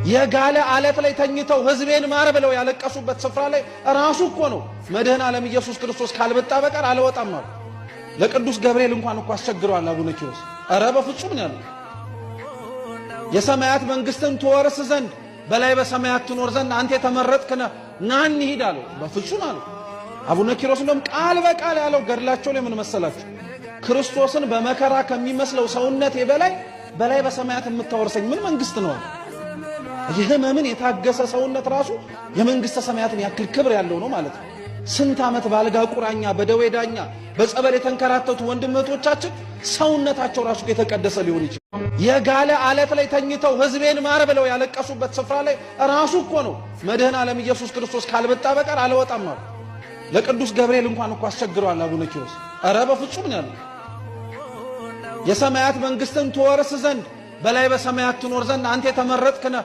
የጋለ አለት ላይ ተኝተው ህዝቤን ማር ብለው ያለቀሱበት ስፍራ ላይ ራሱ እኮ ነው መድኃኔ ዓለም ኢየሱስ ክርስቶስ ካልበጣ በቀር አልወጣም ነው። ለቅዱስ ገብርኤል እንኳን እኮ አስቸግሯል አቡነ ኪሮስ። ኧረ በፍጹም ነው ያለው። የሰማያት መንግስትን ትወርስ ዘንድ በላይ በሰማያት ትኖር ዘንድ አንተ የተመረጥክ ነህ ና እንሂድ አለው። በፍጹም አለው አቡነ ኪሮስ። እንደውም ቃል በቃል ያለው ገድላቸው ላይ ምን መሰላችሁ? ክርስቶስን በመከራ ከሚመስለው ሰውነቴ በላይ በሰማያት የምታወርሰኝ ምን መንግስት ነው? የህመምን የታገሰ ሰውነት ራሱ የመንግስተ ሰማያትን ያክል ክብር ያለው ነው ማለት ነው። ስንት ዓመት ባልጋ ቁራኛ በደዌ ዳኛ በጸበል የተንከራተቱ ወንድሞቻችን ሰውነታቸው ራሱ የተቀደሰ ሊሆን ይችላል። የጋለ አለት ላይ ተኝተው ህዝቤን ማር ብለው ያለቀሱበት ስፍራ ላይ ራሱ እኮ ነው መድኃኔ ዓለም ኢየሱስ ክርስቶስ ካልበጣ በቀር አልወጣም ነው። ለቅዱስ ገብርኤል እንኳን እኮ አስቸግሯል አቡነ ኪሮስ። ኧረ በፍጹም ነው ያለው። የሰማያት መንግስትን ትወርስ ዘንድ በላይ በሰማያት ትኖር ዘንድ አንተ የተመረጥክ ነህ